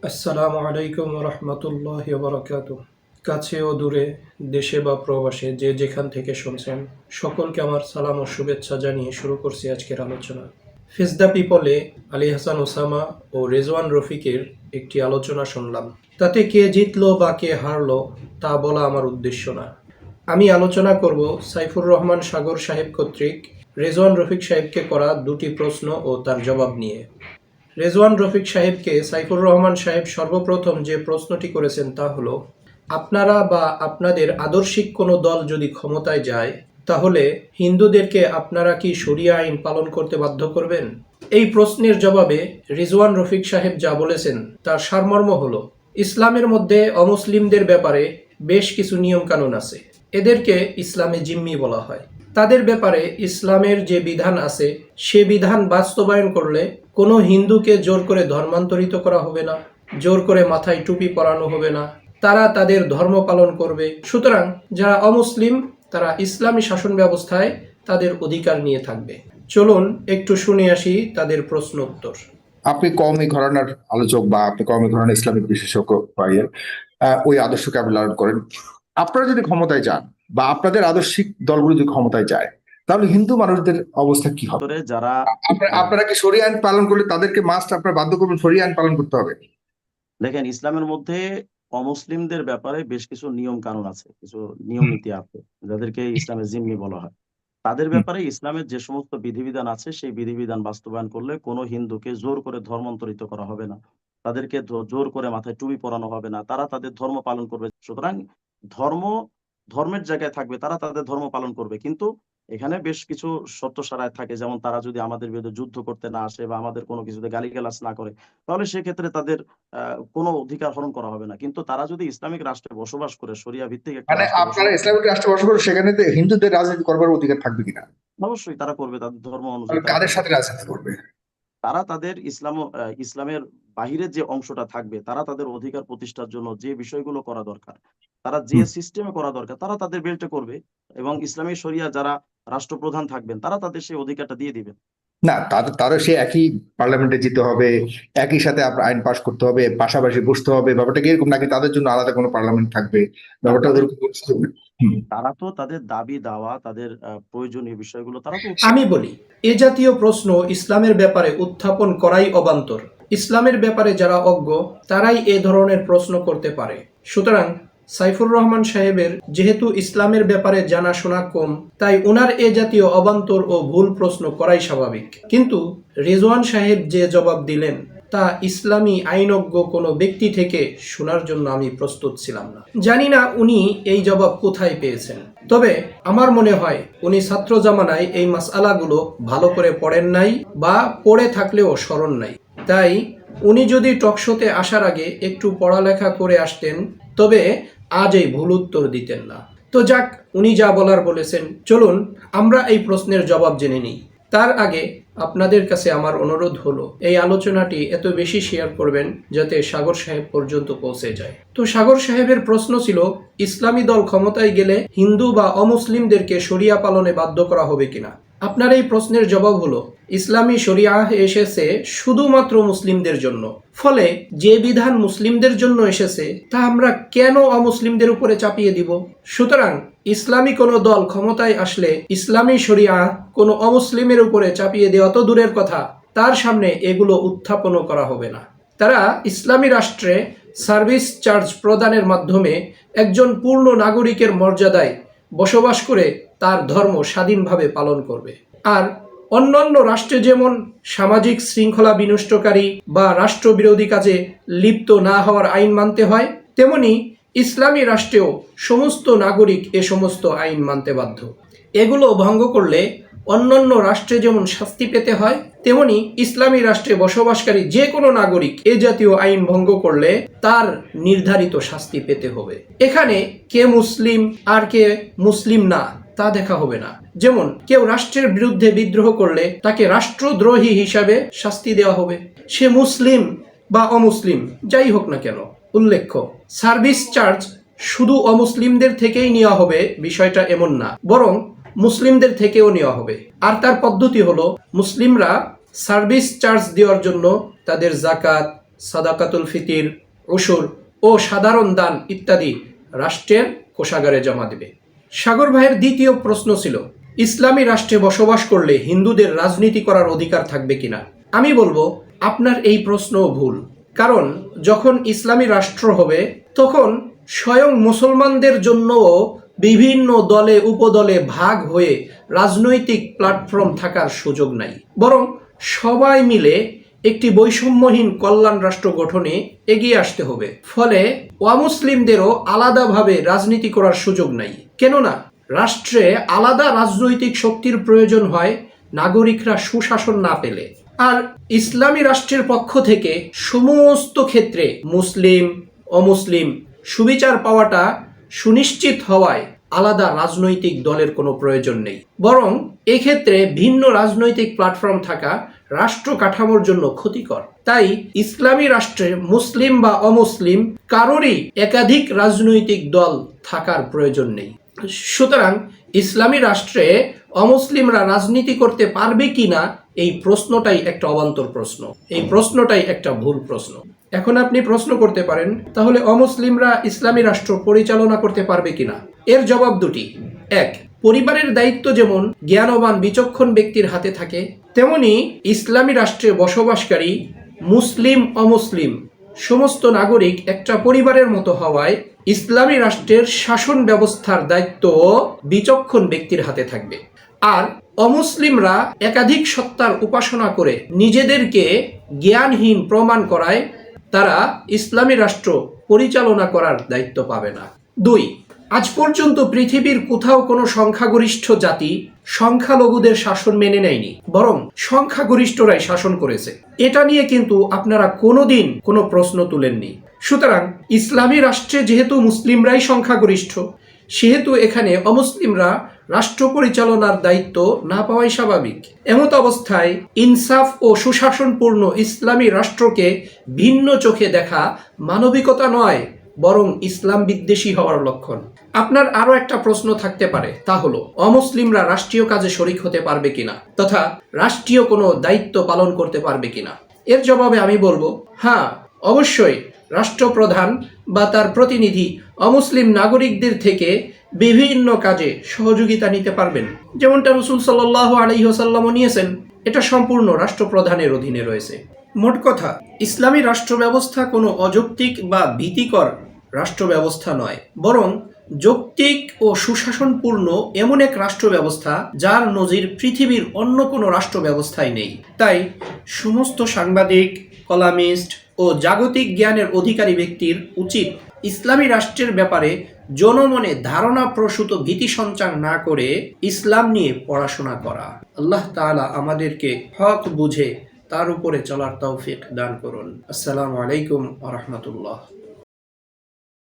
আসসালামু আলাইকুম রহমতুল্লাহ বারাকাত। কাছে ও দূরে, দেশে বা প্রবাসে যে যেখান থেকে শুনছেন, সকলকে আমার সালাম ও শুভেচ্ছা জানিয়ে শুরু করছি আজকের আলোচনা। ফেস দ্য পিপলে আলী হাসান ওসামা ও রেজওয়ান রফিকের একটি আলোচনা শুনলাম। তাতে কে জিতলো বা কে হারলো তা বলা আমার উদ্দেশ্য না। আমি আলোচনা করব সাইফুর রহমান সাগর সাহেব কর্তৃক রেজওয়ান রফিক সাহেবকে করা দুটি প্রশ্ন ও তার জবাব নিয়ে। রেজওয়ান রফিক সাহেবকে সাইফুর রহমান সাহেব সর্বপ্রথম যে প্রশ্নটি করেছেন তা হলো, আপনারা বা আপনাদের আদর্শিক কোনো দল যদি ক্ষমতায় যায়, তাহলে হিন্দুদেরকে আপনারা কি শরিয়া আইন পালন করতে বাধ্য করবেন? এই প্রশ্নের জবাবে রিজওয়ান রফিক সাহেব যা বলেছেন তার সারমর্ম হলো, ইসলামের মধ্যে অমুসলিমদের ব্যাপারে বেশ কিছু নিয়মকানুন আছে। এদেরকে ইসলামে জিম্মি বলা হয়। তাদের ব্যাপারে ইসলামের যে বিধান আছে সে বিধান বাস্তবায়ন করলে কোনো হিন্দুকে জোর করে ধর্মান্তরিত করা হবে না, জোর করে মাথায় টুপি পরানো হবে না, তারা তাদের ধর্ম পালন করবে। সুতরাং যারা অমুসলিম তারা ইসলামী শাসন ব্যবস্থায় তাদের অধিকার নিয়ে থাকবে। চলুন একটু শুনে আসি তাদের প্রশ্ন উত্তর। আপনি কওমি ঘরানার আলোচক বা আপনি কওমি ঘরানা ইসলামিক বিশেষজ্ঞ ভাইয়ের ওই আদর্শকে আপনি লালন করেন। আপনারা যদি ক্ষমতায় যান বা আপনাদের আদর্শিক দলগুলো যদি ক্ষমতায় যায়, তাহলে হিন্দু মানুষদের অবস্থা কি হবে? যারা আপনারা কি শরিয়া আইন পালন করলে তাদেরকে মাস্ট আপনারা বাধ্য করবেন শরিয়া আইন পালন করতে হবে? দেখেন, ইসলামের মধ্যে অমুসলিমদের ব্যাপারে বেশ কিছু নিয়ম কানুন আছে, কিছু নিয়ম নীতি আছে, যাদেরকে ইসলামের জিম্মি বলা হয়। তাদের ব্যাপারে ইসলামের যে সমস্ত বিধিবিধান আছে সেই বিধিবিধান বাস্তবায়ন করলে কোনো হিন্দুকে জোর করে ধর্মান্তরিত করা হবে না, তাদেরকে জোর করে মাথায় টুপি পরানো হবে না, তারা তাদের ধর্ম পালন করবে। সুতরাং ধর্ম ধর্মের জায়গায় থাকবে, তারা তাদের ধর্ম পালন করবে। কিন্তু এখানে বেশ কিছু শর্ত সারায় থাকে, যেমন তারা যদি আমাদের বিরুদ্ধে যুদ্ধ করতে না আসে বা আমাদের কোনো কিছুতে গালিগালাজ না করে, তাহলে সেক্ষেত্রে তাদের কোনো অধিকার হরণ করা হবে না। কিন্তু তারা যদি ইসলামিক রাষ্ট্রে বসবাস করে, শরিয়া ভিত্তিক একটা মানে রাষ্ট্রে আপনারা বসবাস করে, ইসলামিক রাষ্ট্র বসবাস করেন, সেখানে তো হিন্দুদের রাজনীতি করবার অধিকার থাকবে কিনা? অবশ্যই তারা করবে, তাদের ধর্ম অনুযায়ী তাহলে তারা কাদের করবে। সাথে রাজনীতি করবে? তারা তাদের ইসলামের বাহিরের যে অংশটা থাকবে, তারা তাদের অধিকার প্রতিষ্ঠার জন্য যে বিষয়গুলো করা দরকার, তারা যে হুম। সিস্টেমে করা দরকার, তারা তাদের বেল্টে করবে। এবং ইসলামী শরিয়া যারা রাষ্ট্রপ্রধান থাকবেন, তারা তাদের সেই অধিকারটা দিয়ে দিবেন। না, তারও সে একই পার্লামেন্টে যেতে হবে, একই সাথে আপনার আইন পাশ করতে হবে, পাশাপাশি বসতে হবে, ব্যাপারটা কি এরকম নাকি তাদের জন্য আলাদা কোনো পার্লামেন্ট থাকবে? না, ব্যাপারটা তাদের ওরকম বুঝতে হবে। হুম। তারা তো তাদের দাবি দাওয়া, তাদের প্রয়োজনীয় বিষয়গুলো তারা তো আমি বলি, এ জাতীয় প্রশ্ন ইসলামের ব্যাপারে উত্থাপন করাই অবান্তর। ইসলামের ব্যাপারে যারা অজ্ঞ তারাই এ ধরনের প্রশ্ন করতে পারে। সুতরাং সাইফুর রহমান সাহেবের যেহেতু ইসলামের ব্যাপারে জানাশোনা কম, তাই ওনার এ জাতীয় অবান্তর ও ভুল প্রশ্ন করাই স্বাভাবিক। কিন্তু রেজওয়ান সাহেব যে জবাব দিলেন তা ইসলামী আইনজ্ঞ কোনো ব্যক্তি থেকে শোনার জন্য আমি প্রস্তুত ছিলাম না। জানি না উনি এই জবাব কোথায় পেয়েছেন, তবে আমার মনে হয় উনি ছাত্র জামানায় এই মাসআলাগুলো ভালো করে পড়েন নাই বা পড়ে থাকলেও স্মরণ নাই। তাই উনি যদি টকশোতে আসার আগে একটু পড়ালেখা করে আসতেন, তবে আজ এই ভুল উত্তর দিতেন না। তো যাক, উনি যা বলার বলেছেন, চলুন আমরা এই প্রশ্নের জবাব জেনে নিই। তার আগে আপনাদের কাছে আমার অনুরোধ হলো, এই আলোচনাটি এত বেশি শেয়ার করবেন যাতে সাগর সাহেব পর্যন্ত পৌঁছে যায়। তো সাগর সাহেবের প্রশ্ন ছিল, ইসলামী দল ক্ষমতায় গেলে হিন্দু বা অমুসলিমদেরকে শরিয়া পালনে বাধ্য করা হবে কিনা। আপনার এই প্রশ্নের জবাব হলো, ইসলামী শরিয়া এসেছে শুধুমাত্র মুসলিমদের জন্য। ফলে যে বিধান মুসলিমদের জন্য এসেছে তা আমরা কেন অমুসলিমদের উপরে চাপিয়ে দিব? সুতরাং ইসলামী কোনো দল ক্ষমতায় আসলে ইসলামী শরিয়া কোনো অমুসলিমের উপরে চাপিয়ে দেওয়া তো দূরের কথা, তার সামনে এগুলো উত্থাপনও করা হবে না। তারা ইসলামী রাষ্ট্রে সার্ভিস চার্জ প্রদানের মাধ্যমে একজন পূর্ণ নাগরিকের মর্যাদায় বসবাস করে তার ধর্ম স্বাধীনভাবে পালন করবে। আর অন্যান্য রাষ্ট্রে যেমন সামাজিক শৃঙ্খলা বিনষ্টকারী বা রাষ্ট্রবিরোধী কাজে লিপ্ত না হওয়ার আইন মানতে হয়, তেমনি ইসলামী রাষ্ট্রেও সমস্ত নাগরিক এ সমস্ত আইন মানতে বাধ্য। এগুলো ভঙ্গ করলে অন্যান্য রাষ্ট্রে যেমন শাস্তি পেতে হয়, তেমনি ইসলামী রাষ্ট্রে বসবাসকারী যে কোনো নাগরিক এ জাতীয় আইন ভঙ্গ করলে তার নির্ধারিত শাস্তি পেতে হবে। এখানে কে মুসলিম আর কে মুসলিম না তা দেখা হবে না। যেমন কেউ রাষ্ট্রের বিরুদ্ধে বিদ্রোহ করলে তাকে রাষ্ট্রদ্রোহী হিসাবে শাস্তি দেওয়া হবে, সে মুসলিম বা অমুসলিম যাই হোক না কেন। উল্লেখ্য, সার্ভিস চার্জ শুধু অমুসলিমদের থেকেই নেওয়া হবে বিষয়টা এমন না, বরং মুসলিমদের থেকেও নেওয়া হবে। আর তার পদ্ধতি হলো, মুসলিমরা সার্ভিস চার্জ দেওয়ার জন্য তাদের জাকাত, সাদাকাতুল ফিতির, উশুর ও সাধারণ দান ইত্যাদি রাষ্ট্রের কোষাগারে জমা দেবে। সাগর ভাইয়ের দ্বিতীয় প্রশ্ন ছিল, ইসলামী রাষ্ট্রে বসবাস করলে হিন্দুদের রাজনীতি করার অধিকার থাকবে কিনা। আমি বলবো আপনার এই প্রশ্নও ভুল। কারণ যখন ইসলামী রাষ্ট্র হবে তখন স্বয়ং মুসলমানদের জন্যও বিভিন্ন দলে উপদলে ভাগ হয়ে রাজনৈতিক প্ল্যাটফর্ম থাকার সুযোগ নাই, বরং সবাই মিলে একটি বৈষম্যহীন কল্যাণ রাষ্ট্র গঠনে এগিয়ে আসতে হবে। ফলে অমুসলিমদেরও আলাদাভাবে রাজনীতি করার সুযোগ নাই। কেননা রাষ্ট্রে আলাদা রাজনৈতিক শক্তির প্রয়োজন হয় নাগরিকরা সুশাসন না পেলে। আর ইসলামী রাষ্ট্রের পক্ষ থেকে সমস্ত ক্ষেত্রে মুসলিম অমুসলিম সুবিচার পাওয়াটা সুনিশ্চিত হওয়ায় আলাদা রাজনৈতিক দলের কোনো প্রয়োজন নেই, বরং এক্ষেত্রে ভিন্ন রাজনৈতিক প্ল্যাটফর্ম থাকা রাষ্ট্র কাঠামোর জন্য ক্ষতিকর। তাই ইসলামী রাষ্ট্রে মুসলিম বা অমুসলিম কারোরই একাধিক রাজনৈতিক দল থাকার প্রয়োজন নেই। সুতরাং ইসলামী রাষ্ট্রে অমুসলিমরা রাজনীতি করতে পারবে কিনা এই প্রশ্নটাই একটা অবান্তর প্রশ্ন, এই প্রশ্নটাই একটা ভুল প্রশ্ন। এখন আপনি প্রশ্ন করতে পারেন, তাহলে অমুসলিমরা ইসলামী রাষ্ট্র পরিচালনা করতে পারবে কিনা। এর জবাব দুটি। এক, পরিবারের দায়িত্ব যেমন জ্ঞানবান বিচক্ষণ ব্যক্তির হাতে থাকে, তেমনি ইসলামী রাষ্ট্রে বসবাসকারী মুসলিম অমুসলিম সমস্ত নাগরিক একটা পরিবারের মতো হওয়ায় ইসলামী রাষ্ট্রের শাসন ব্যবস্থার দায়িত্ব বিচক্ষণ ব্যক্তির হাতে থাকবে। আর অমুসলিমরা একাধিক সত্তার উপাসনা করে নিজেদেরকে জ্ঞানহীন প্রমাণ করায় তারা ইসলামী রাষ্ট্র পরিচালনা করার দায়িত্ব পাবে না। দুই, আজ পর্যন্ত পৃথিবীর কোথাও কোনো সংখ্যাগরিষ্ঠ জাতি সংখ্যালঘুদের শাসন মেনে নেয়নি, বরং সংখ্যাগরিষ্ঠরাই শাসন করেছে। এটা নিয়ে কিন্তু আপনারা কোনোদিন কোনো প্রশ্ন তুলেননি। সুতরাং ইসলামী রাষ্ট্রে যেহেতু মুসলিমরাই সংখ্যাগরিষ্ঠ, সেহেতু এখানে অমুসলিমরা রাষ্ট্র পরিচালনার দায়িত্ব না পাওয়াই স্বাভাবিক। এমত অবস্থায় ইনসাফ ও সুশাসনপূর্ণ ইসলামী রাষ্ট্রকে ভিন্ন চোখে দেখা মানবিকতা নয়, বরং ইসলাম বিদ্বেষী হওয়ার লক্ষণ। আপনার আরো একটা প্রশ্ন থাকতে পারে, তা হলো অমুসলিমরা রাষ্ট্রীয় কাজে শরিক হতে পারবে কিনা তথা রাষ্ট্রীয় কোনো দায়িত্ব পালন করতে পারবে কিনা। এর জবাবে আমি বলবো, হ্যাঁ, অবশ্যই রাষ্ট্রপ্রধান বা তার প্রতিনিধি অমুসলিম নাগরিকদের থেকে বিভিন্ন কাজে সহযোগিতা নিতে পারবেন, যেমনটা রাসূল সাল্লাল্লাহু আলাইহি ওয়াসাল্লামও নিয়েছেন। এটা সম্পূর্ণ রাষ্ট্রপ্রধানের অধীনে রয়েছে। মোট কথা, ইসলামী রাষ্ট্র ব্যবস্থা কোনো অযৌক্তিক বা ভীতিকর রাষ্ট্র ব্যবস্থা নয়, বরং যৌক্তিক ও সুশাসনপূর্ণ এমন এক রাষ্ট্র ব্যবস্থা যার নজির পৃথিবীর অন্য কোনো রাষ্ট্র ব্যবস্থায় নেই। তাই সমস্ত সাংবাদিক, কলামিস্ট ও জাগতিক জ্ঞানের অধিকারী ব্যক্তির উচিত ইসলামী রাষ্ট্রের ব্যাপারে জনমনে ধারণা প্রসূত ভীতি সঞ্চার না করে ইসলাম নিয়ে পড়াশোনা করা। আল্লাহ তাআলা আমাদেরকে হক বুঝে তার উপরে চলার তৌফিক দান করুন। আসসালামু আলাইকুম ওয়া রাহমাতুল্লাহ।